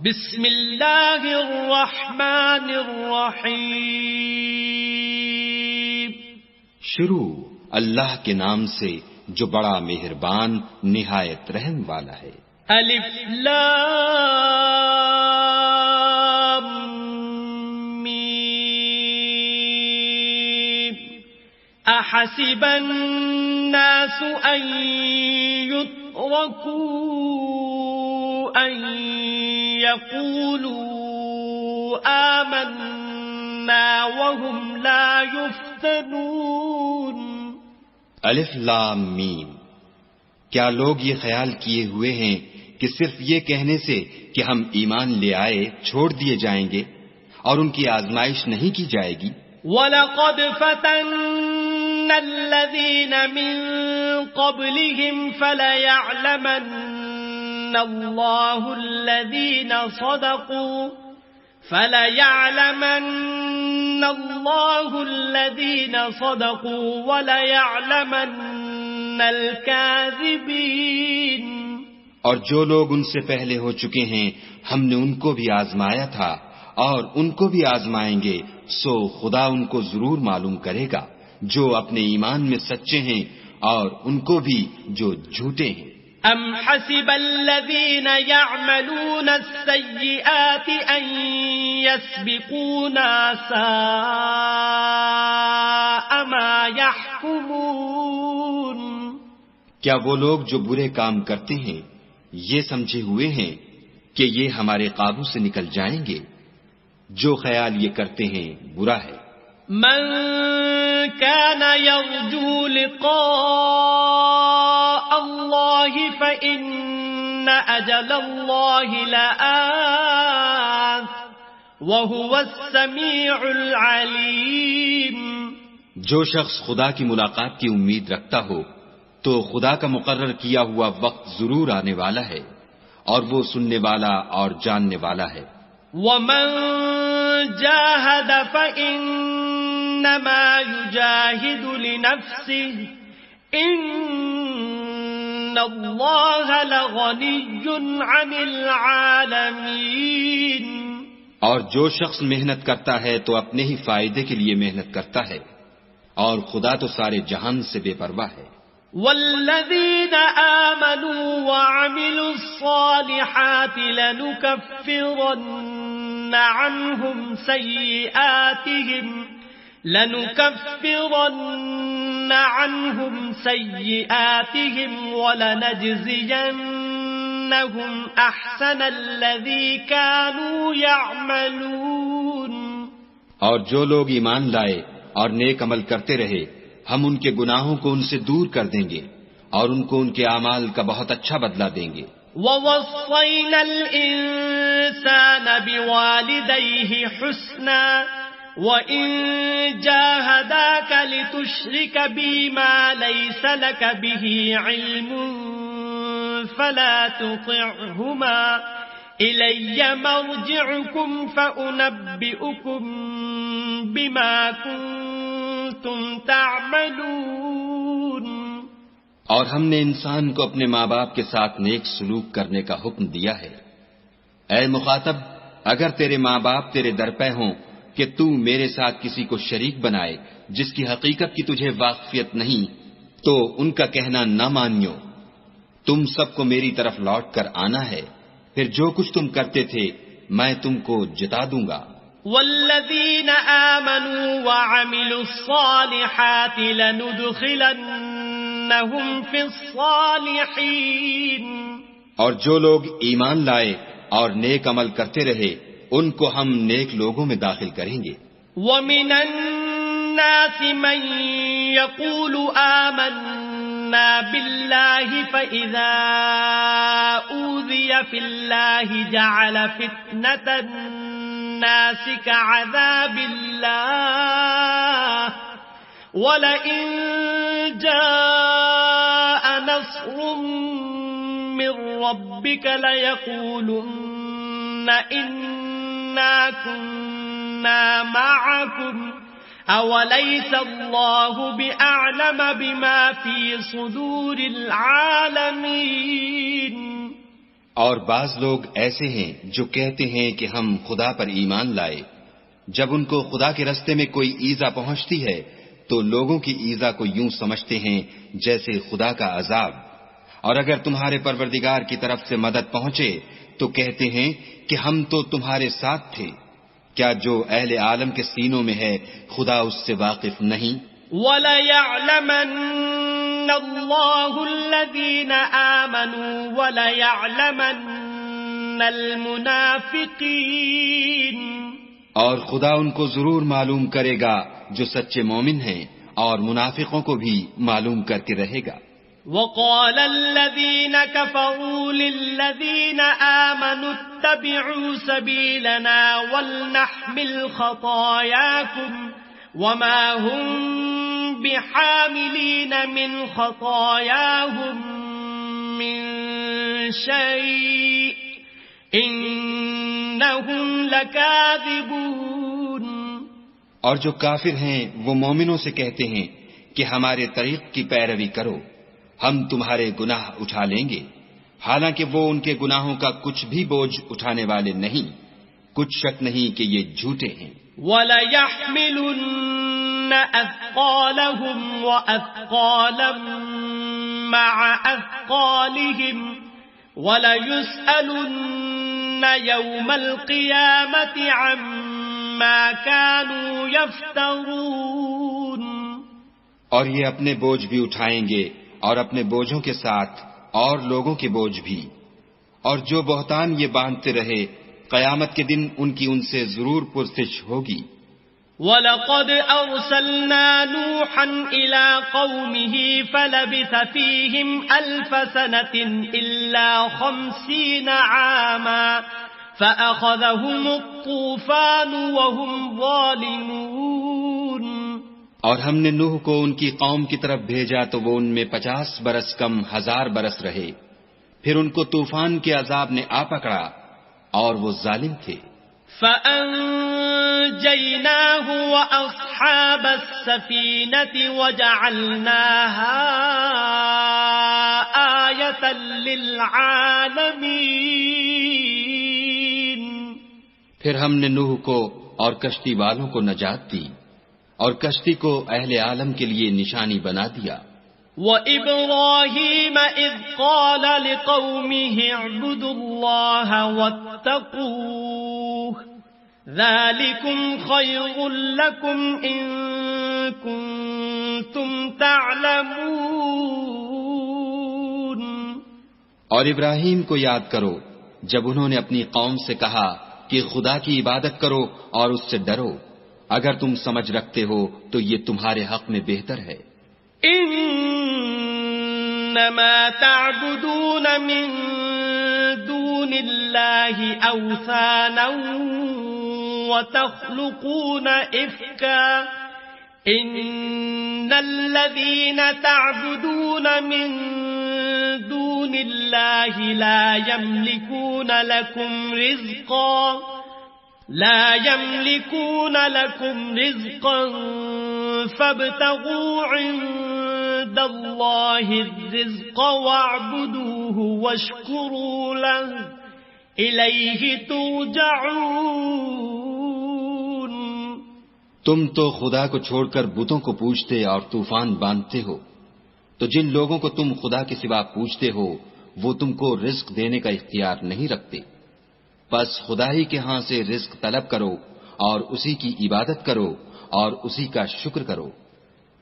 بسم اللہ الرحمن الرحیم. شروع اللہ کے نام سے جو بڑا مہربان نہایت رحم والا ہے. الف لام میم. احسب الناس ان يتركوا ان يقولوا آمنا وهم لا يفتنون. الف لام میم. کیا لوگ یہ خیال کیے ہوئے ہیں کہ صرف یہ کہنے سے کہ ہم ایمان لے آئے چھوڑ دیے جائیں گے اور ان کی آزمائش نہیں کی جائے گی؟ وَلَقَدْ فَتَنَّ الَّذِينَ مِن قَبْلِهِمْ فَلَيَعْلَمَنَّ اللَّهُ الَّذِينَ صَدَقُوا وَلَيَعْلَمَنَّ الْكَاذِبِينَ. اور جو لوگ ان سے پہلے ہو چکے ہیں ہم نے ان کو بھی آزمایا تھا اور ان کو بھی آزمائیں گے، سو خدا ان کو ضرور معلوم کرے گا جو اپنے ایمان میں سچے ہیں اور ان کو بھی جو جھوٹے ہیں. ام حسب الذين يعملون السيئات ان يسبقونا ساء ما يحكمون. کیا وہ لوگ جو برے کام کرتے ہیں یہ سمجھے ہوئے ہیں کہ یہ ہمارے قابو سے نکل جائیں گے؟ جو خیال یہ کرتے ہیں برا ہے. من كان يرجو لقاء الله فإن أجل الله لآت وهو السميع العليم. جو شخص خدا کی ملاقات کی امید رکھتا ہو تو خدا کا مقرر کیا ہوا وقت ضرور آنے والا ہے اور وہ سننے والا اور جاننے والا ہے. ومن جاهد فإنما يجاهد لنفسه إن الله لغني عن العالمين. اور جو شخص محنت کرتا ہے تو اپنے ہی فائدے کے لیے محنت کرتا ہے اور خدا تو سارے جہان سے بے پرواہ ہے. والذين آمنوا وعملوا الصالحات لنكفرن عنهم سيئاتهم ولنجزينهم أحسن الذي كانوا يعملون. اور جو لوگ ایمان لائے اور نیک عمل کرتے رہے ہم ان کے گناہوں کو ان سے دور کر دیں گے اور ان کو ان کے اعمال کا بہت اچھا بدلہ دیں گے. وَوَصَّيْنَا الْإِنسَانَ بِوَالِدَيْهِ حُسْنًا وَإِن جَاهَدَاكَ لِتُشْرِكَ بِي مَا لَيْسَ لَكَ بِهِ عِلْمٌ فَلَا تُطِعْهُمَا إِلَيَّ مَرْجِعُكُمْ فَأُنَبِّئُكُم بِمَا كُنتُمْ تعملون. اور ہم نے انسان کو اپنے ماں باپ کے ساتھ نیک سلوک کرنے کا حکم دیا ہے. اے مخاطب، اگر تیرے ماں باپ تیرے درپے ہوں کہ تو میرے ساتھ کسی کو شریک بنائے جس کی حقیقت کی تجھے واقفیت نہیں تو ان کا کہنا نہ مانیو. تم سب کو میری طرف لوٹ کر آنا ہے، پھر جو کچھ تم کرتے تھے میں تم کو جتا دوں گا. والذین آمنوا وعملوا الصالحات لندخلنهم فی الصالحین. اور جو لوگ ایمان لائے اور نیک عمل کرتے رہے ان کو ہم نیک لوگوں میں داخل کریں گے. ومن الناس من يقول آمنا بالله فإذا أوذي في الله جعل فتنة الناس كعذاب الله ولئن جاء نصر من ربك ليقولن إنا كنا معكم أوليس الله بأعلم بما في صدور العالمين. اور بعض لوگ ایسے ہیں جو کہتے ہیں کہ ہم خدا پر ایمان لائے، جب ان کو خدا کے رستے میں کوئی ایذا پہنچتی ہے تو لوگوں کی ایذا کو یوں سمجھتے ہیں جیسے خدا کا عذاب، اور اگر تمہارے پروردگار کی طرف سے مدد پہنچے تو کہتے ہیں کہ ہم تو تمہارے ساتھ تھے۔ کیا جو اہل عالم کے سینوں میں ہے خدا اس سے واقف نہیں؟ وَلَيَعْلَمَنَّ اللَّهُ الَّذِينَ آمَنُوا وَلَيَعْلَمَنَّ الْمُنَافِقِينَ، اور خدا ان کو ضرور معلوم کرے گا جو سچے مومن ہیں، اور منافقوں کو بھی معلوم کر کے رہے گا۔ وَقَالَ الَّذِينَ كَفَرُوا لِلَّذِينَ آمَنُوا اتَّبِعُوا سَبِيلَنَا وَلْنَحْمِلْ خَطَايَاكُمْ وَمَا هُمْ بِحَامِلِينَ مِنْ خَطَايَاهُمْ مِنْ شَيْءٍ إِنَّهُمْ لَكَاذِبُونَ۔ اور جو کافر ہیں وہ مومنوں سے کہتے ہیں کہ ہمارے طریق کی پیروی کرو، ہم تمہارے گناہ اٹھا لیں گے، حالانکہ وہ ان کے گناہوں کا کچھ بھی بوجھ اٹھانے والے نہیں، کچھ شک نہیں کہ یہ جھوٹے ہیں۔ وَلَيَحْمِلُنَّ أَثْقَالَهُمْ وَأَثْقَالًا مَعَ أَثْقَالِهِمْ وَلَيُسْأَلُنَّ يَوْمَ الْقِيَامَةِ عَمَّا كَانُوا يَفْتَرُونَ۔ اور یہ اپنے بوجھ بھی اٹھائیں گے اور اپنے بوجھوں کے ساتھ اور لوگوں کے بوجھ بھی، اور جو بہتان یہ باندھتے رہے قیامت کے دن ان کی ان سے ضرور پرسش ہوگی۔ وَلَقَدْ أَرْسَلْنَا نُوحًا إِلَىٰ قَوْمِهِ فَلَبِثَ فِيهِمْ أَلْفَ سَنَةٍ إِلَّا 50 عَامًا فَأَخَذَهُمُ الطُّوفَانُ وَهُمْ ظَالِمُونَ۔ اور ہم نے نوح کو ان کی قوم کی طرف بھیجا تو وہ ان میں 50 برس کم 1000 برس رہے، پھر ان کو طوفان کے عذاب نے آ پکڑا اور وہ ظالم تھے۔ فَأَنجَيْنَاهُ وَأَصْحَابَ السَّفِينَةِ وَجَعَلْنَاهَا آيَةً لِّلْعَالَمِينَ۔ پھر ہم نے نوح کو اور کشتی والوں کو نجات دی اور کشتی کو اہل عالم کے لیے نشانی بنا دیا۔ وَإِبْرَاهِيمَ إِذْ قَالَ لِقَوْمِهِ اعْبُدُوا اللَّهَ وَاتَّقُوهُ ذَلِكُمْ خَيْرٌ لَكُمْ إِن كُنتُمْ تَعْلَمُونَ۔ اور ابراہیم کو یاد کرو جب انہوں نے اپنی قوم سے کہا کہ خدا کی عبادت کرو اور اس سے ڈرو، اگر تم سمجھ رکھتے ہو تو یہ تمہارے حق میں بہتر ہے۔ انما تعبدون من دون الله اوثانا وتخلقون افكا ان الذين تعبدون من دون الله لا يملكون لكم رزقا فابتغوا عند الله الرزق واعبدوه واشكروا له إليه ترجعون۔ تم تو خدا کو چھوڑ کر بتوں کو پوجتے اور طوفان باندھتے ہو، تو جن لوگوں کو تم خدا کے سوا پوجتے ہو وہ تم کو رزق دینے کا اختیار نہیں رکھتے، بس خدا ہی کے ہاں سے رزق طلب کرو اور اسی کی عبادت کرو اور اسی کا شکر کرو،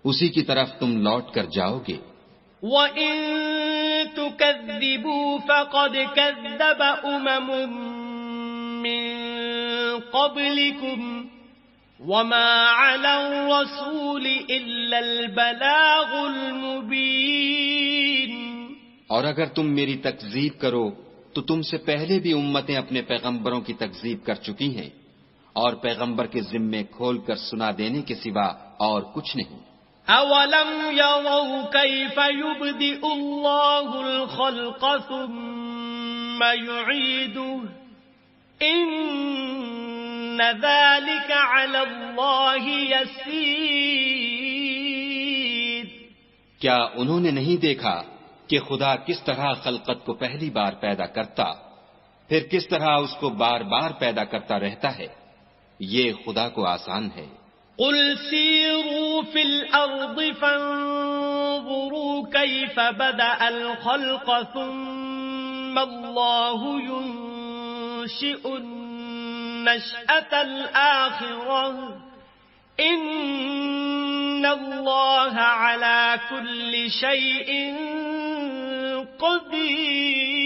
اسی کی طرف تم لوٹ کر جاؤ گے۔ وَإِن تُكَذِّبُوا فَقَدْ كَذَّبَ أُمَمٌ مِّن قَبْلِكُمْ وَمَا عَلَى الرَّسُولِ إِلَّا الْبَلَاغُ الْمُبِينُ۔ اور اگر تم میری تکذیب کرو تو تم سے پہلے بھی امتیں اپنے پیغمبروں کی تکذیب کر چکی ہیں، اور پیغمبر کے ذمے کھول کر سنا دینے کے سوا اور کچھ نہیں۔ اولم يروا كيف يبدئ الله الخلق ثم يعيده ان ذلك على الله يسير۔ کیا انہوں نے نہیں دیکھا کہ خدا کس طرح خلقت کو پہلی بار پیدا کرتا پھر کس طرح اس کو بار بار پیدا کرتا رہتا ہے، یہ خدا کو آسان ہے۔ قل سیروا فی الارض فانظروا کیف بدأ الخلق ثم اللہ ينشئ النشأة الآخرة ان اللہ علی کل شیء قدیر۔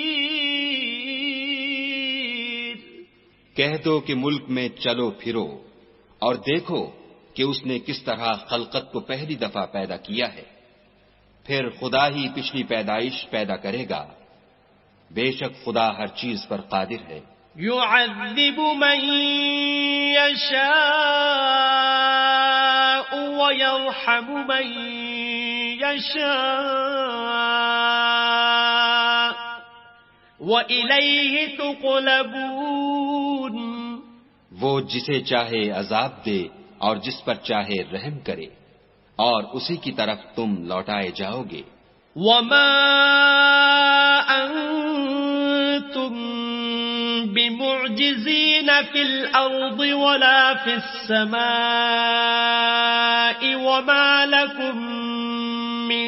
کہہ دو کہ ملک میں چلو پھرو اور دیکھو کہ اس نے کس طرح خلقت کو پہلی دفعہ پیدا کیا ہے، پھر خدا ہی پچھلی پیدائش پیدا کرے گا، بے شک خدا ہر چیز پر قادر ہے۔ يعذب من يشاء ويرحم من يشاء وإليه تقلبون۔ وہ جسے چاہے عذاب دے اور جس پر چاہے رحم کرے اور اسی کی طرف تم لوٹائے جاؤ گے۔ وما أنتم بمعجزين في الأرض ولا في السماء وما لكم من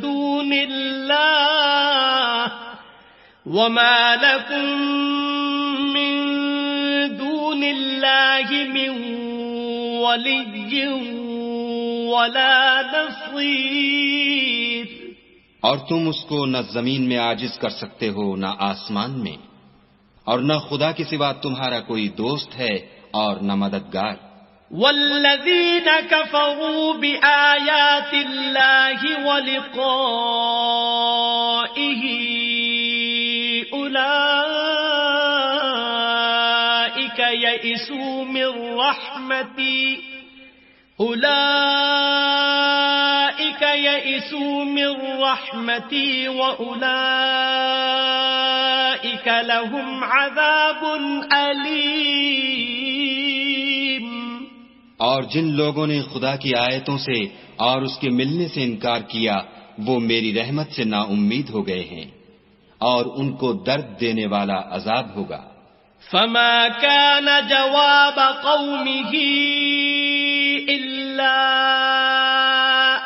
دون الله من ولي ولا نصير۔ اور تم اس کو نہ زمین میں عاجز کر سکتے ہو نہ آسمان میں، اور نہ خدا کے سوا تمہارا کوئی دوست ہے اور نہ مددگار۔ والذین کفروا بآیات اللہ ولقائہ اولئک یئسوا من رحمتی وأولئک لهم عذاب علیم۔ اور جن لوگوں نے خدا کی آیتوں سے اور اس کے ملنے سے انکار کیا وہ میری رحمت سے نا امید ہو گئے ہیں اور ان کو درد دینے والا عذاب ہوگا۔ فما كان جواب قومه إلا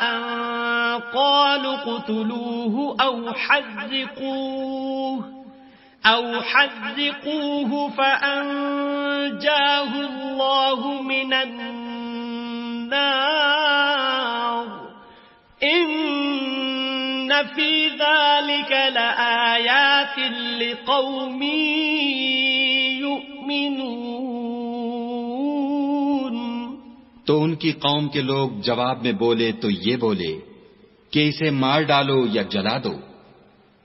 أن قالوا اقتلوه أو حرقوه فأنجاه الله من النار إن في ذلك لآيات لقوم يؤمنون۔ تو ان کی قوم کے لوگ جواب میں بولے تو یہ بولے کہ اسے مار ڈالو یا جلا دو،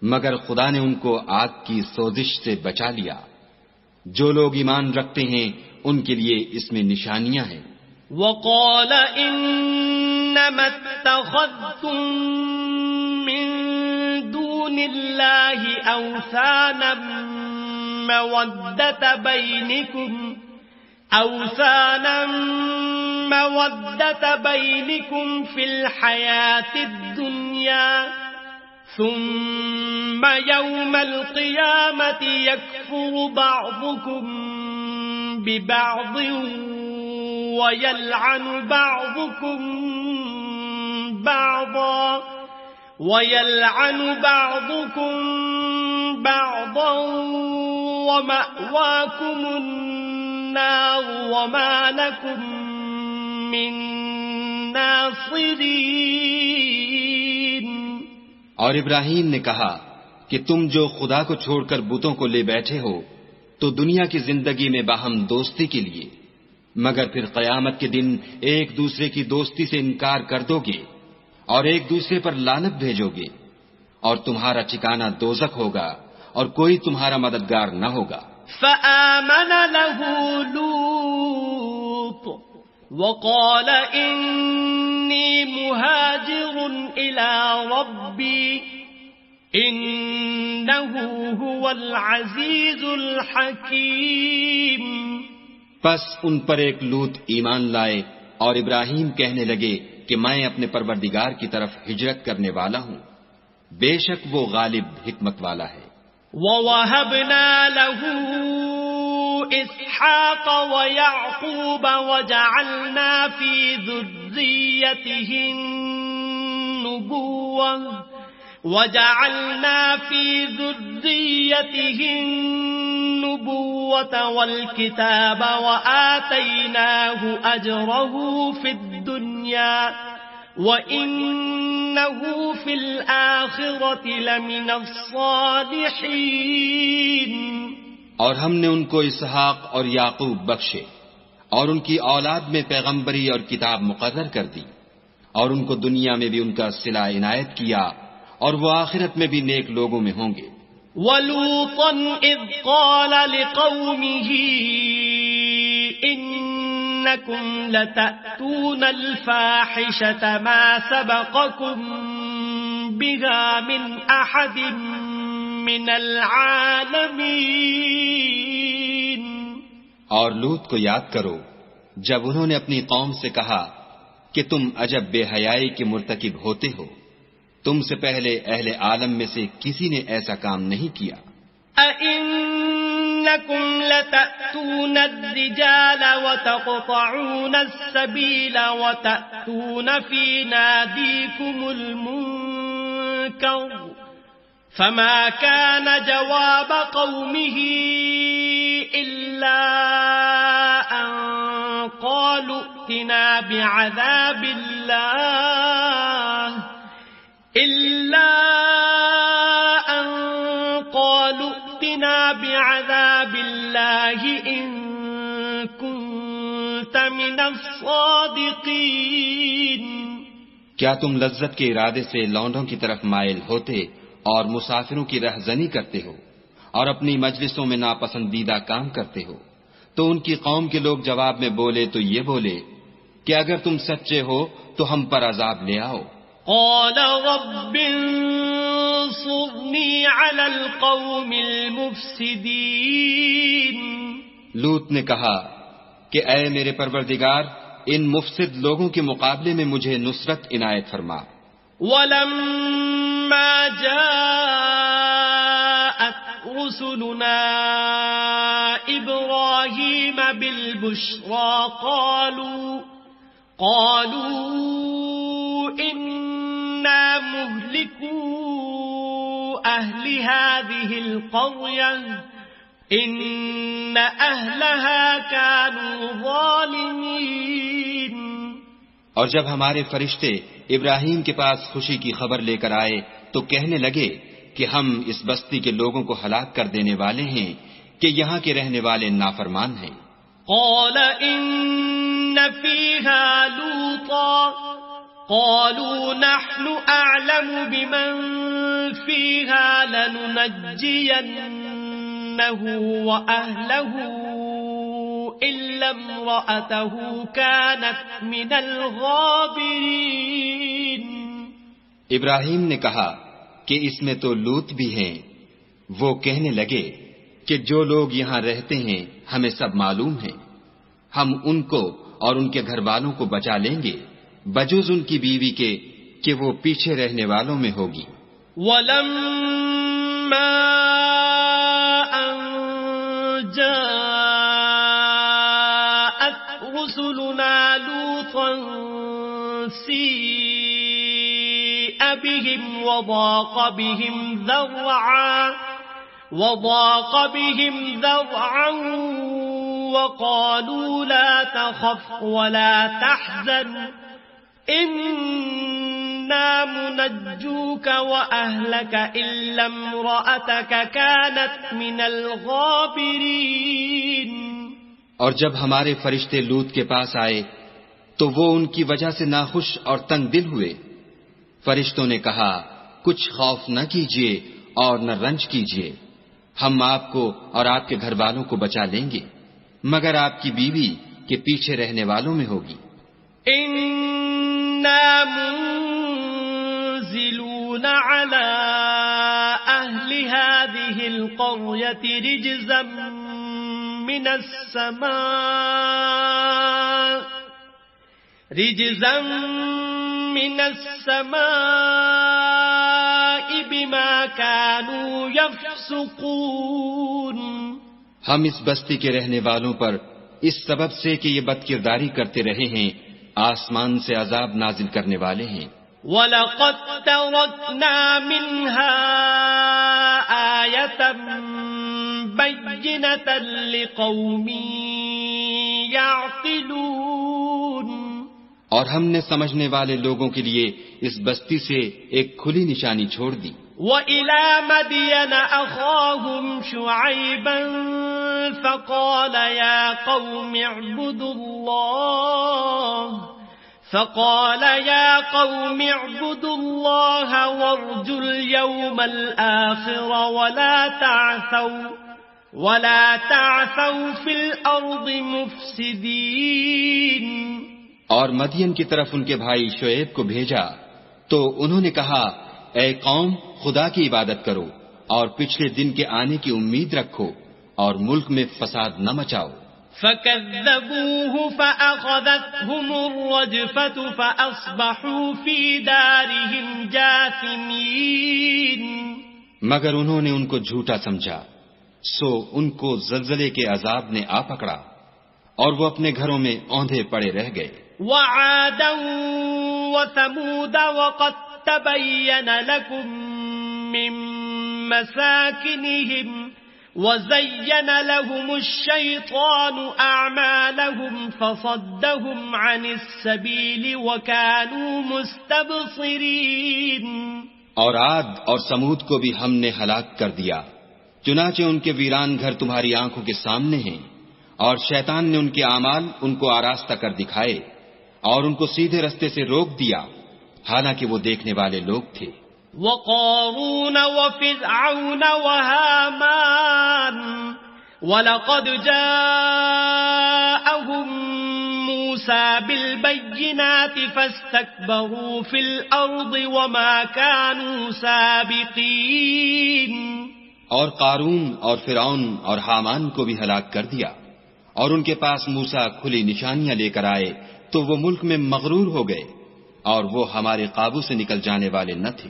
مگر خدا نے ان کو آگ کی سوزش سے بچا لیا۔ جو لوگ ایمان رکھتے ہیں ان کے لیے اس میں نشانیاں ہیں۔ وقال انما اتخذتم من دون الله اوثانا مودة بينكم في الحياة الدنيا ثم يوم القيامة يكفر بعضكم ببعض ويلعن بعضكم بعضا ومأواكم النار وما لكم من ناصرين۔ اور ابراہیم نے کہا کہ تم جو خدا کو چھوڑ کر بتوں کو لے بیٹھے ہو تو دنیا کی زندگی میں باہم دوستی کے لیے، مگر پھر قیامت کے دن ایک دوسرے کی دوستی سے انکار کر دو گے اور ایک دوسرے پر لعنت بھیجو گے، اور تمہارا ٹھکانہ دوزخ ہوگا اور کوئی تمہارا مددگار نہ ہوگا۔ فآمن له لوط وقال إني مهاجر إلى ربي إنه هو العزيز الحكيم۔ پس ان پر ایک لوط ایمان لائے اور ابراہیم کہنے لگے کہ میں اپنے پروردگار کی طرف ہجرت کرنے والا ہوں، بے شک وہ غالب حکمت والا ہے. وَوَهَبْنَا لَهُ إِسْحَاقَ وَيَعْقُوبَ وَجَعَلْنَا فِي ذُرِّيَّتِهِ النُّبُوَّةَ وَالْكِتَابَ وَآتَيْنَاهُ أَجْرَهُ فِي الدُّنْيَا وَإِنَّهُ فِي الْآخِرَةِ لَمِنَ الصَّالِحِينَ. اور ہم نے ان کو اسحاق اور یعقوب بخشے اور ان کی اولاد میں پیغمبری اور کتاب مقرر کر دی، اور ان کو دنیا میں بھی ان کا صلہ عنایت کیا، اور وہ آخرت میں بھی نیک لوگوں میں ہوں گے. وَلُوطًا إِذْ قَالَ لِقَوْمِهِ إِنَّكُمْ لَتَأْتُونَ الْفَاحِشَةَ مَا سَبَقَكُمْ بِهَا مِنْ أَحَدٍ مِنَ الْعَالَمِينَ. اور لوط کو یاد کرو جب انہوں نے اپنی قوم سے کہا کہ تم عجب بے حیائی کے مرتکب ہوتے ہو، تم سے پہلے اہل عالم میں سے کسی نے ایسا کام نہیں کیا. أَإِنَّكُمْ لَتَأْتُونَ الرِّجَالَ وَتَقْطَعُونَ السَّبِيلَ وَتَأْتُونَ فِي نَادِيكُمُ الْمُنكَرَ فَمَا كَانَ جَوَابَ قَوْمِهِ إِلَّا أَن قَالُوا ائْتِنَا بِعَذَابِ اللَّهِ إِن كُنتَ مِنَ الصَّادِقِينَ. کیا تم لذت کے ارادے سے لونڈوں کی طرف مائل ہوتے اور مسافروں کی رہزنی کرتے ہو اور اپنی مجلسوں میں ناپسندیدہ کام کرتے ہو؟ تو ان کی قوم کے لوگ جواب میں بولے تو یہ بولے کہ اگر تم سچے ہو تو ہم پر عذاب لے آؤ. قال رب انصرني على القوم المفسدين. لوط نے کہا کہ اے میرے پروردگار، ان مفسد لوگوں کے مقابلے میں مجھے نصرت عنایت فرما. ولما جاءت رسلنا إبراهيم بالبشرى قالوا إنا مهلكو أهل هذه القرية إن أهلها كانوا ظالمين. اور جب ہمارے فرشتے ابراہیم کے پاس خوشی کی خبر لے کر آئے تو کہنے لگے کہ ہم اس بستی کے لوگوں کو ہلاک کر دینے والے ہیں کہ یہاں کے رہنے والے نافرمان ہیں. قال إن فيها لوطا قالوا نحن أعلم بمن فيها لننجينه وأهله إلا امرأته كانت من الغابرين. ابراہیم نے کہا کہ اس میں تو لوط بھی ہیں. وہ کہنے لگے کہ جو لوگ یہاں رہتے ہیں ہمیں سب معلوم ہیں، ہم ان کو اور ان کے گھر والوں کو بچا لیں گے بجز ان کی بیوی کے کہ وہ پیچھے رہنے والوں میں ہوگی. وَلَمَّا أَن جَاءَتْ رُسُلُنَا لُوطًا سِيءَ بِهِمْ وَضَاقَ بِهِمْ ذَرْعًا وَقَالُوا لَا تَخَفْ وَلَا تَحْزَنْ إِنَّا مُنَجُّوكَ وَأَهْلَكَ إِلَّا امْرَأَتَكَ كَانَتْ مِنَ الْغَابِرِينَ. اور جب ہمارے فرشتے لوط کے پاس آئے تو وہ ان کی وجہ سے ناخوش اور تنگ دل ہوئے. فرشتوں نے کہا کچھ خوف نہ کیجیے اور نہ رنج کیجیے، ہم آپ کو اور آپ کے گھر والوں کو بچا لیں گے مگر آپ کی بیوی کے پیچھے رہنے والوں میں ہوگی. إِنَّا مُنزِلُونَ عَلَىٰ أَهْلِ هَٰذِهِ الْقَرْيَةِ رِجْزًا مِّنَ السَّمَاءِ بما كانوا يفسقون. ہم اس بستی کے رہنے والوں پر اس سبب سے کہ یہ بدکرداری کرتے رہے ہیں آسمان سے عذاب نازل کرنے والے ہیں. وَلَقَدْ تَرَكْنَا مِنْهَا آيَةً بَيِّنَةً لِقَوْمٍ يَعْقِلُونَ. اور ہم نے سمجھنے والے لوگوں کے لیے اس بستی سے ایک کھلی نشانی چھوڑ دی. وَإِلَى مَدْيَنَ أَخَاهُمْ شُعَيْبًا فَقَالَ يَا قَوْمِ اعْبُدُوا اللَّهَ وَارْجُوا الْيَوْمَ الْآخِرَ وَلَا تَعْثَوْا فِي الْأَرْضِ مُفْسِدِينَ. اور مدین کی طرف ان کے بھائی شعیب کو بھیجا تو انہوں نے کہا اے قوم خدا کی عبادت کرو اور پچھلے دن کے آنے کی امید رکھو اور ملک میں فساد نہ مچاؤ. فَكَذَّبُوهُ فَأَخَذَتْهُمُ الرَّجْفَةُ فَأَصْبَحُوا فِي دَارِهِمْ جَاثِمِينَ. مگر انہوں نے ان کو جھوٹا سمجھا سو ان کو زلزلے کے عذاب نے آ پکڑا اور وہ اپنے گھروں میں اوندھے پڑے رہ گئے. وَعَادًا وَثَمُودَ وَقَدْ تَبَيَّنَ لَكُم مِّن مَّسَاكِنِهِمْ وَزَيَّنَ لَهُمُ الشَّيْطَانُ أَعْمَالَهُمْ فَصَدَّهُمْ عَنِ السَّبِيلِ وَكَانُوا مُسْتَبْصِرِينَ. اور عاد اور سمود کو بھی ہم نے ہلاک کر دیا چنانچہ ان کے ویران گھر تمہاری آنکھوں کے سامنے ہیں اور شیطان نے ان کے اعمال ان کو آراستہ کر دکھائے اور ان کو سیدھے رستے سے روک دیا حالانکہ وہ دیکھنے والے لوگ تھے. وَقَارُونَ وَفِرْعَوْنَ وَهَامَانَ وَلَقَدْ جَاءَهُم مُوسَى بِالْبَيِّنَاتِ فَاسْتَكْبَرُوا فِي الْأَرْضِ وَمَا كَانُوا سَابِقِينَ. اور قارون اور فرعون اور حامان کو بھی ہلاک کر دیا اور ان کے پاس موسیٰ کھلی نشانیاں لے کر آئے تو وہ ملک میں مغرور ہو گئے اور وہ ہمارے قابو سے نکل جانے والے نہ تھے.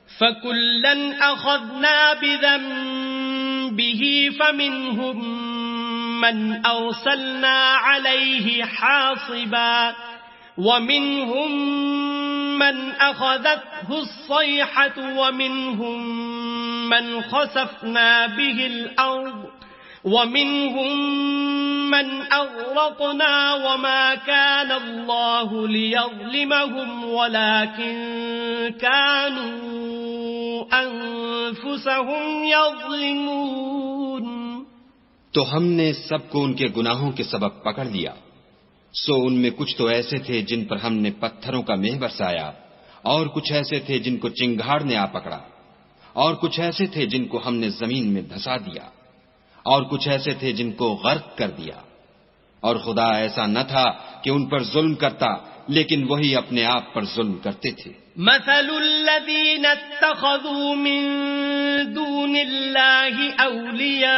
فَكُلًّا أَخَذْنَا بِذَنبِهِ فَمِنْهُم مَّنْ أَرْسَلْنَا عَلَيْهِ حَاصِبًا وَمِنْهُم مَّنْ أَخَذَتْهُ الصَّيْحَةُ وَمِنْهُم مَّنْ خَسَفْنَا بِهِ الْأَرْضَ وَمِنْهُم مَّنْ أَغْرَقْنَا وَمَا كَانَ اللَّهُ لِيَظْلِمَهُمْ وَلَكِن كَانُوا أَنفُسَهُمْ يَظْلِمُونَ. تو ہم نے سب کو ان کے گناہوں کے سبب پکڑ لیا سو ان میں کچھ تو ایسے تھے جن پر ہم نے پتھروں کا مہ برسایا اور کچھ ایسے تھے جن کو چنگھاڑ نے آ پکڑا اور کچھ ایسے تھے جن کو ہم نے زمین میں دھسا دیا اور کچھ ایسے تھے جن کو غرق کر دیا اور خدا ایسا نہ تھا کہ ان پر ظلم کرتا لیکن وہی اپنے آپ پر ظلم کرتے تھے. مثل الذين اتخذوا من دون الله أولياء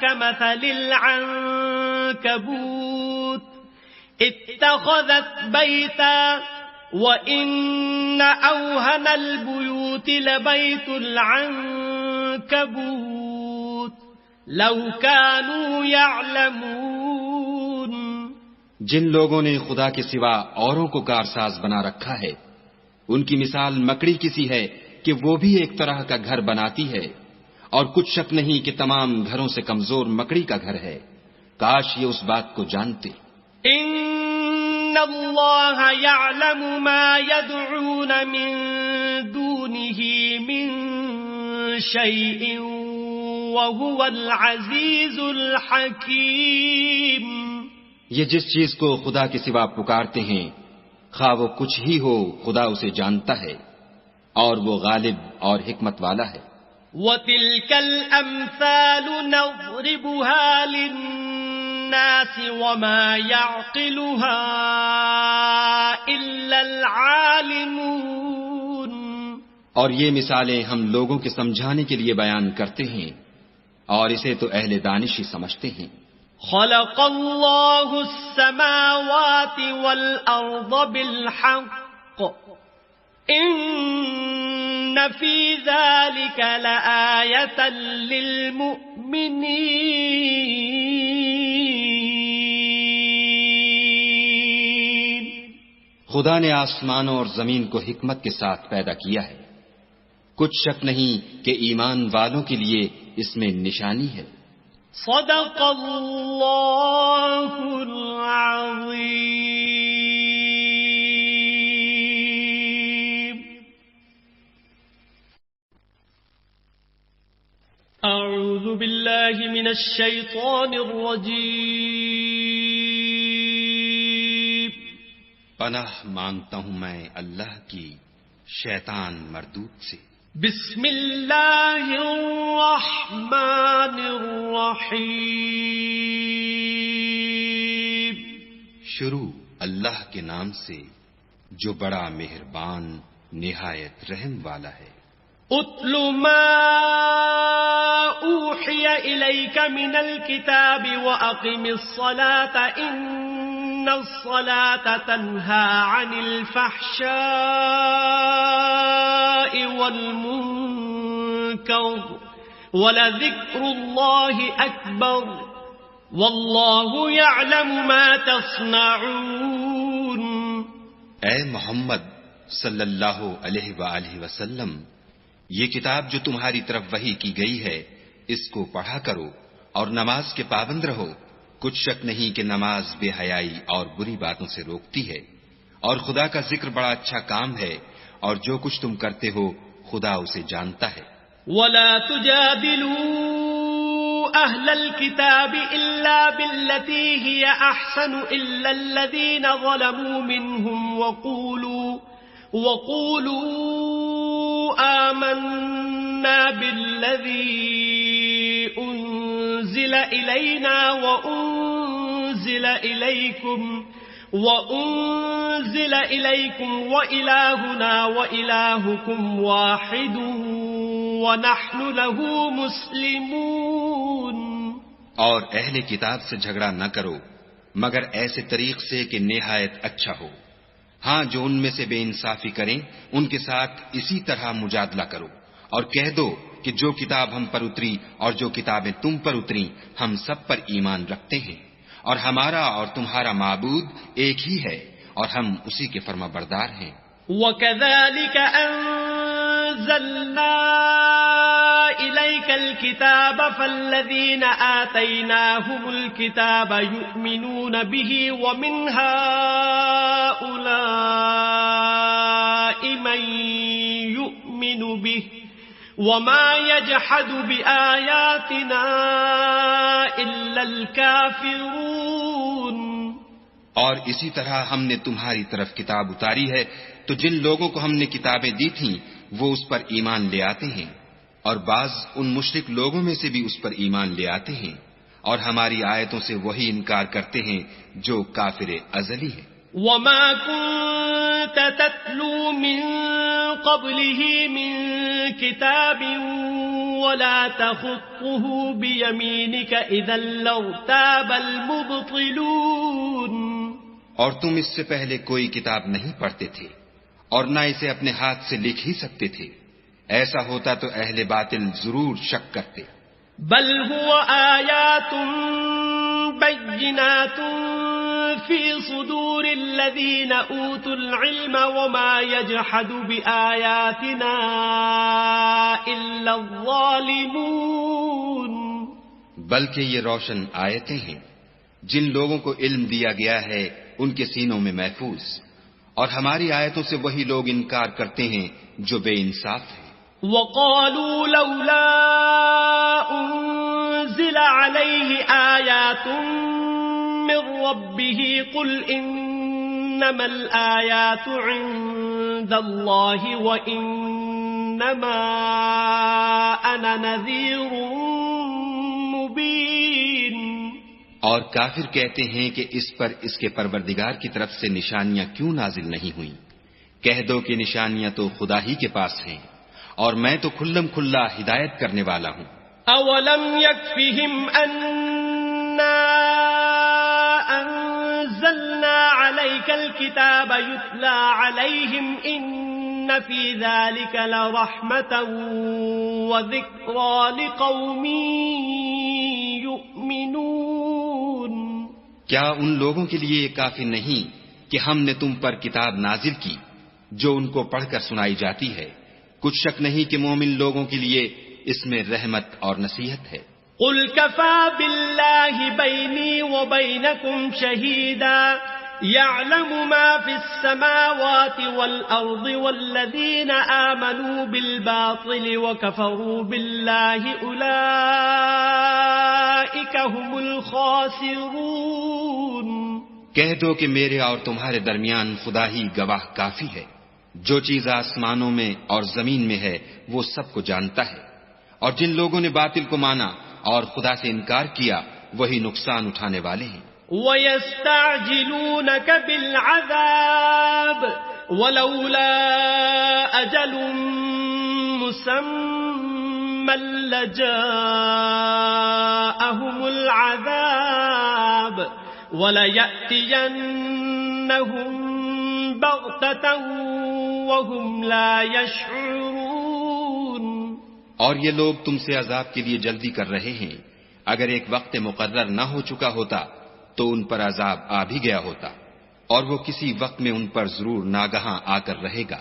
كمثل العنكبوت اتخذت بيتا وَإِنَّ أَوْهَنَ الْبُيُوتِ لَبَيْتُ الْعَنكَبُوتِ لَوْ كَانُوا يَعْلَمُونَ. جن لوگوں نے خدا کے سوا اوروں کو کارساز بنا رکھا ہے ان کی مثال مکڑی کی سی ہے کہ وہ بھی ایک طرح کا گھر بناتی ہے اور کچھ شک نہیں کہ تمام گھروں سے کمزور مکڑی کا گھر ہے. کاش یہ اس بات کو جانتے. إِنَّ اللَّهَ يَعْلَمُ مَا يَدْعُونَ مِن دُونِهِ مِن شَيْءٍ وَهُوَ الْعَزِيزُ الْحَكِيمُ. یہ جس چیز کو خدا کے سوا پکارتے ہیں خواہ وہ کچھ ہی ہو خدا اسے جانتا ہے اور وہ غالب اور حکمت والا ہے. وَتِلْكَ الْأَمْثَالُ نَضْرِبُهَا لِلنَّاسِ وَمَا يَعْقِلُهَا إِلَّا الْعَالِمُونَ. اور یہ مثالیں ہم لوگوں کے سمجھانے کے لیے بیان کرتے ہیں اور اسے تو اہل دانش ہی سمجھتے ہیں. خلق اللہ السماوات والارض بالحق ان فِي ذَلِكَ لَآيَةً لِّلْمُؤْمِنِينَ. خدا نے آسمانوں اور زمین کو حکمت کے ساتھ پیدا کیا ہے، کچھ شک نہیں کہ ایمان والوں کے لیے اس میں نشانی ہے. صدق اللہ العظیم. اعوذ باللہ من الشیطان الرجیم. پناہ مانگتا ہوں میں اللہ کی شیطان مردود سے. بسم اللہ الرحمن الرحیم. شروع اللہ کے نام سے جو بڑا مہربان نہایت رحم والا ہے. اتل ما اوحی الیک من الکتاب واقم الصلاة ان الصلاة تنہی عن الفحشاء والمنکر ولذکر اللہ اکبر واللہ یعلم ما تصنعون. اے محمد صلی اللہ علیہ وآلہ وسلم، یہ کتاب جو تمہاری طرف وحی کی گئی ہے اس کو پڑھا کرو اور نماز کے پابند رہو. کچھ شک نہیں کہ نماز بے حیائی اور بری باتوں سے روکتی ہے، اور خدا کا ذکر بڑا اچھا کام ہے، اور جو کچھ تم کرتے ہو خدا اسے جانتا ہے. ولا تجادلوا اهل الكتاب الا بالتي هي احسن الا الذين ظلموا منهم وقولوا آمنا بالذي انزل الينا وانزل اليكم وإلهنا وإلهكم واحد ونحن له مسلمون. اور اہل کتاب سے جھگڑا نہ کرو مگر ایسے طریق سے کہ نہایت اچھا ہو. ہاں، جو ان میں سے بے انصافی کریں ان کے ساتھ اسی طرح مجادلہ کرو، اور کہہ دو کہ جو کتاب ہم پر اتری اور جو کتابیں تم پر اتری ہم سب پر ایمان رکھتے ہیں، اور ہمارا اور تمہارا معبود ایک ہی ہے، اور ہم اسی کے فرما بردار ہیں. وَكَذَلِكَ أَنزَلْنَا إِلَيْكَ الْكِتَابَ فَالَّذِينَ آتَيْنَاهُمُ الْكِتَابَ يُؤْمِنُونَ بِهِ وَمِنْ هَؤُلَاءِ مَن يُؤْمِنُ بِهِ وَمَا يَجْحَدُ بِآيَاتِنَا إِلَّا الْكَافِرُونَ. اور اسی طرح ہم نے تمہاری طرف کتاب اتاری ہے تو جن لوگوں کو ہم نے کتابیں دی تھیں وہ اس پر ایمان لے آتے ہیں، اور بعض ان مشرک لوگوں میں سے بھی اس پر ایمان لے آتے ہیں، اور ہماری آیتوں سے وہی انکار کرتے ہیں جو کافر ازلی ہے. وَمَا كُنْتَ تَتْلُو مِن قَبْلِهِ مِن كِتَابٍ وَلَا تَخُطُّهُ بِيَمِينِكَ إِذًا لَّارْتَابَ الْمُبْطِلُونَ. اور تم اس سے پہلے کوئی کتاب نہیں پڑھتے تھے اور نہ اسے اپنے ہاتھ سے لکھ ہی سکتے تھے، ایسا ہوتا تو اہل باطل ضرور شک کرتے. بل هو آیات بینات فی صدور الذین اوتوا العلم وما یجحد بآیاتنا الا الظالمون. بلکہ یہ روشن آیتیں ہیں جن لوگوں کو علم دیا گیا ہے ان کے سینوں میں محفوظ، اور ہماری آیتوں سے وہی لوگ انکار کرتے ہیں جو بے انصاف ہیں. وقالوا لولا انزل عليه آیات من ربه قل انما الآیات عند الله وانما انا نذیر مبین. اور کافر کہتے ہیں کہ اس پر اس کے پروردگار کی طرف سے نشانیاں کیوں نازل نہیں ہوئیں؟ کہہ دو کہ نشانیاں تو خدا ہی کے پاس ہیں، اور میں تو کھلم کھلا ہدایت کرنے والا ہوں. اولم یکفہم انا انزلنا علیک الکتاب یتلی علیہم ان فِي ذَلِكَ لَرَحْمَةً وَذِكْرَى لِقَوْمٍ يُؤْمِنُونَ کیا ان لوگوں کے لیے یہ کافی نہیں کہ ہم نے تم پر کتاب نازل کی جو ان کو پڑھ کر سنائی جاتی ہے؟ کچھ شک نہیں کہ مومن لوگوں کے لیے اس میں رحمت اور نصیحت ہے۔ قُلْ كَفَى بِاللَّهِ بَيْنِي وَبَيْنَكُمْ شَهِيدًا يَعْلَمُ مَا فِي السَّمَاوَاتِ وَالْأَرْضِ وَالَّذِينَ آمَنُوا بِالْبَاطِلِ وَكَفَرُوا بِاللَّهِ أُولَئِكَ هُمُ الْخَاسِرُونَ۔ کہہ دو کہ میرے اور تمہارے درمیان خدا ہی گواہ کافی ہے، جو چیز آسمانوں میں اور زمین میں ہے وہ سب کو جانتا ہے، اور جن لوگوں نے باطل کو مانا اور خدا سے انکار کیا وہی نقصان اٹھانے والے ہیں۔ وَيَسْتَعْجِلُونَكَ بِالْعَذَابِ وَلَوْلَا أَجَلٌ مُّسَمًّى لَّجَاءَهُمُ الْعَذَابُ وَلَيَأْتِيَنَّهُم بَغْتَةً وَهُمْ لَا يَشْعُرُونَ۔ اور یہ لوگ تم سے عذاب کے لیے جلدی کر رہے ہیں، اگر ایک وقت مقرر نہ ہو چکا ہوتا تو ان پر عذاب آ بھی گیا ہوتا، اور وہ کسی وقت میں ان پر ضرور ناگہاں آ کر رہے گا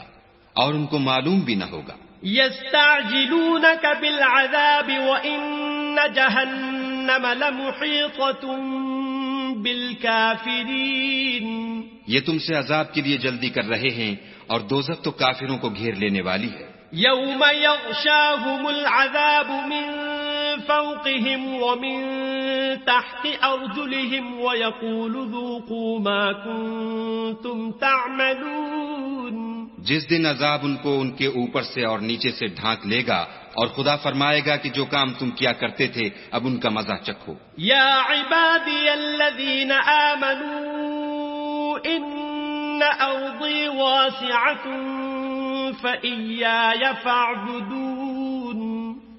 اور ان کو معلوم بھی نہ ہوگا۔ يَسْتَعْجِلُونَكَ بِالْعَذَابِ وَإِنَّ جَهَنَّمَ لَمُحِيطَةٌ بِالْكَافِرِينَ۔ یہ تم سے عذاب کے لیے جلدی کر رہے ہیں اور دوزخ تو کافروں کو گھیر لینے والی ہے۔ يَوْمَ يَغْشَاهُمُ الْعَذَابُ مِنْ فَوْقِهِمْ وَمِنْ تَحْتِ أَرْجُلِهِمْ وَيَقُولُ ذُوقُوا مَا كُنْتُمْ تَعْمَلُونَ۔ جس دن عذاب ان کو ان کے اوپر سے اور نیچے سے ڈھانک لے گا اور خدا فرمائے گا کہ جو کام تم کیا کرتے تھے اب ان کا مزہ چکھو۔ يَا عِبَادِيَ الَّذِينَ آمَنُوا إِنَّ أَرْضِي وَاسِعَةٌ فَإِيَّايَ فَاعْبُدُونِ۔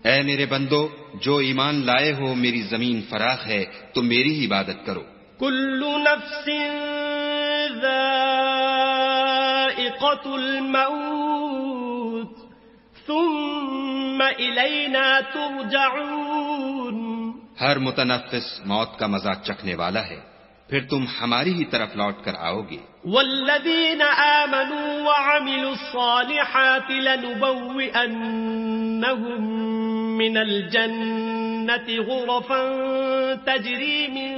اے میرے بندو، جو ایمان لائے ہو میری زمین فراخ ہے تو میری ہی عبادت کرو۔ كُلُّ نَفْسٍ ذَائِقَةُ الْمَوْتِ ثُمَّ إِلَيْنَا تُرْجَعُونَ۔ ہر متنفس موت کا مذاق چکھنے والا ہے، پھر تم ہماری ہی طرف لوٹ کر آؤ گے۔ وَالَّذِينَ آمَنُوا وَعَمِلُوا الصَّالِحَاتِ لَنُبَوِّئَنَّهُم مِّنَ الْجَنَّةِ غُرَفًا تَجْرِي مِن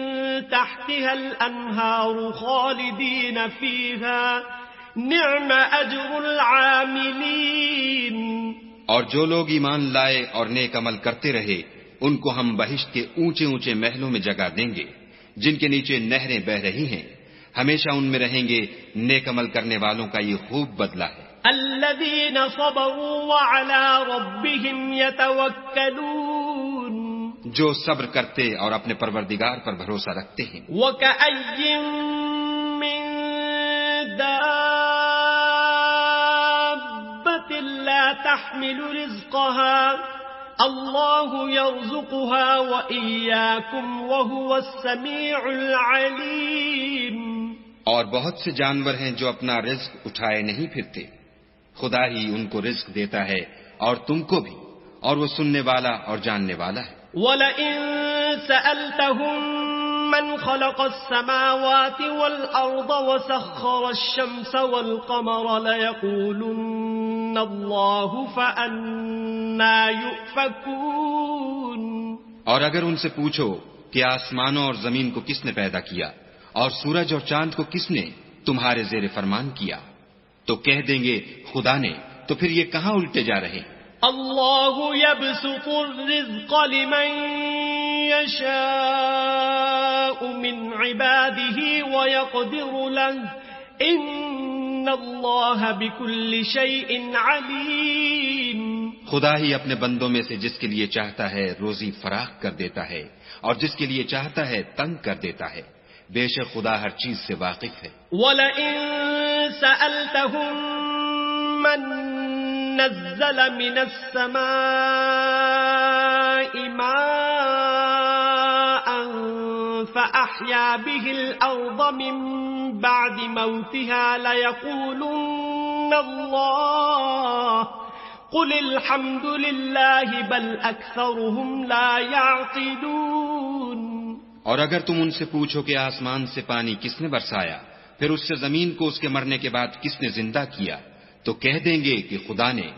تَحْتِهَا الْأَنْهَارُ خَالِدِينَ فِيهَا نِعْمَ أَجْرُ الْعَامِلِينَ۔ اور جو لوگ ایمان لائے اور نیک عمل کرتے رہے ان کو ہم بہشت کے اونچے اونچے محلوں میں جگہ دیں گے جن کے نیچے نہریں بہ رہی ہیں، ہمیشہ ان میں رہیں گے۔ نیک عمل کرنے والوں کا یہ خوب بدلہ ہے۔ الذين صبروا وعلى ربهم يتوكلون۔ جو صبر کرتے اور اپنے پروردگار پر بھروسہ رکھتے ہیں۔ وكأي من دابة لا تحمل رزقها الله يرزقها وإياكم وهو السميع العليم۔ اور بہت سے جانور ہیں جو اپنا رزق اٹھائے نہیں پھرتے، خدا ہی ان کو رزق دیتا ہے اور تم کو بھی، اور وہ سننے والا اور جاننے والا ہے۔ وَلَئِن سَأَلْتَهُم مَّنْ خَلَقَ السَّمَاوَاتِ وَالْأَرْضَ وَسَخَّرَ الشَّمْسَ وَالْقَمَرَ لَيَقُولُنَّ اللَّهُ فَأَنَّىٰ يُؤْفَكُونَ۔ اور اگر ان سے پوچھو کہ آسمانوں اور زمین کو کس نے پیدا کیا اور سورج اور چاند کو کس نے تمہارے زیر فرمان کیا، تو کہہ دیں گے خدا نے، تو پھر یہ کہاں الٹے جا رہے ہیں؟ اللہ يبسط الرزق لمن يشاء من عباده ويقدر له ان اللہ بكل شيء علیم۔ خدا ہی اپنے بندوں میں سے جس کے لیے چاہتا ہے روزی فراخ کر دیتا ہے اور جس کے لیے چاہتا ہے تنگ کر دیتا ہے، بے شک خدا ہر چیز سے واقف ہے۔ وَلَئِن سَأَلْتَهُم مَّن نَّزَّلَ مِنَ السَّمَاءِ مَاءً فَأَحْيَا بِهِ الْأَرْضَ مِن بَعْدِ مَوْتِهَا لَيَقُولُنَّ الله قل الحمد لله بل أكثرهم لا يعقلون. اور اگر تم ان سے پوچھو کہ آسمان سے پانی کس نے برسایا، پھر اس سے زمین کو اس کے مرنے کے بعد کس نے زندہ کیا، تو کہہ دیں گے کہ خدا نے.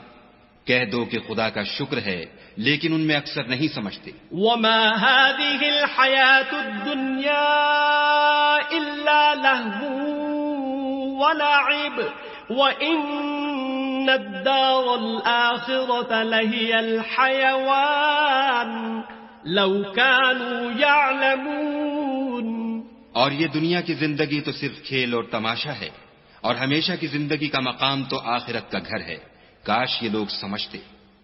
کہہ دو کہ خدا کا شکر ہے، لیکن ان میں اکثر نہیں سمجھتے. وما هذه الحياة الدنيا إلا لهو ولعب وإن الدار الآخرة لهي الحيوان لو كانوا يعلمون. اور یہ دنیا کی زندگی تو صرف کھیل اور تماشا ہے، اور ہمیشہ کی زندگی کا مقام تو آخرت کا گھر ہے. کاش یہ لوگ سمجھتے.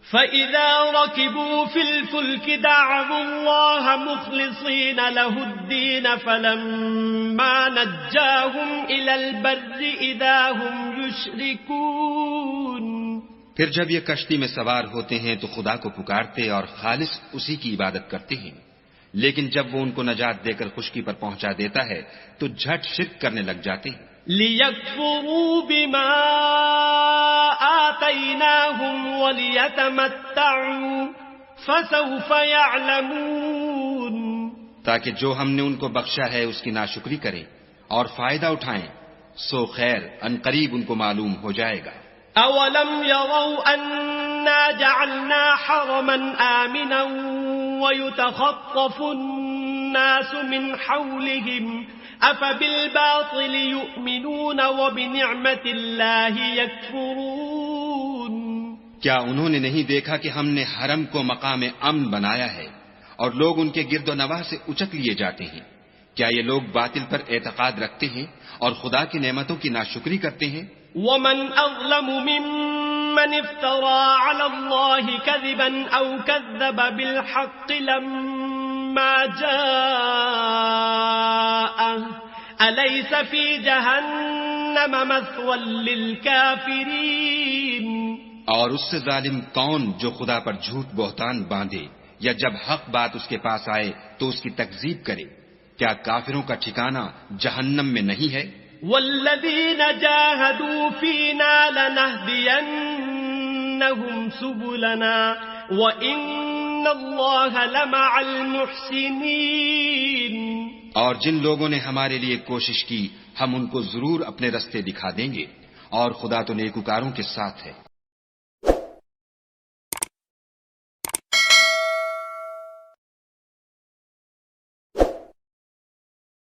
فَإِذَا رَكِبُوا فِي الْفُلْكِ دَعَوُا اللَّهَ مُخْلِصِينَ لَهُ الدِّينَ فَلَمَّا نَجَّاهُمْ إِلَى الْبَرِّ إِذَا هُمْ يُشْرِكُونَ. پھر جب یہ کشتی میں سوار ہوتے ہیں تو خدا کو پکارتے اور خالص اسی کی عبادت کرتے ہیں، لیکن جب وہ ان کو نجات دے کر خشکی پر پہنچا دیتا ہے تو جھٹ شرک کرنے لگ جاتے ہیں. لِيَكْفُرُوا بِمَا آتَيْنَاهُمْ وَلِيَتَمَتَّعُوا فَسَوْفَ يَعْلَمُونَ. تاکہ جو ہم نے ان کو بخشا ہے اس کی ناشکری کریں اور فائدہ اٹھائیں، سو خیر ان قریب ان کو معلوم ہو جائے گا. أَوَلَمْ يَرَوْا أَنَّا جَعَلْنَا حَرَمًا آمِنًا وَيُتَخَطَّفُ النَّاسُ مِنْ حَوْلِهِمْ أَفَبِالْبَاطِلِ يُؤْمِنُونَ وَبِنِعْمَةِ اللَّهِ يَكْفُرُونَ. کیا انہوں نے نہیں دیکھا کہ ہم نے حرم کو مقام امن بنایا ہے اور لوگ ان کے گرد و نواح سے اچک لیے جاتے ہیں؟ کیا یہ لوگ باطل پر اعتقاد رکھتے ہیں اور خدا کی نعمتوں کی ناشکری کرتے ہیں؟ وَمَنْ أَظْلَمُ مِمَّنِ افْتَرَى عَلَى اللَّهِ كَذِبًا أَوْ كَذَّبَ بِالْحَقِّ لَمَّا جَاءَهُ أَلَيْسَ فِي جَهَنَّمَ مَثْوًى لِلْكَافِرِينَ. اور اس سے ظالم کون جو خدا پر جھوٹ بہتان باندھے یا جب حق بات اس کے پاس آئے تو اس کی تکذیب کرے. کیا کافروں کا ٹھکانہ جہنم میں نہیں ہے؟ وَالَّذِينَ جَاهَدُوا فِينَا لَنَهْدِيَنَّهُمْ سُبُلَنَا وَإِنَّ اللَّهَ لَمَعَ الْمُحْسِنِينَ. اور جن لوگوں نے ہمارے لیے کوشش کی ہم ان کو ضرور اپنے رستے دکھا دیں گے، اور خدا تو نیکوکاروں کے ساتھ ہے.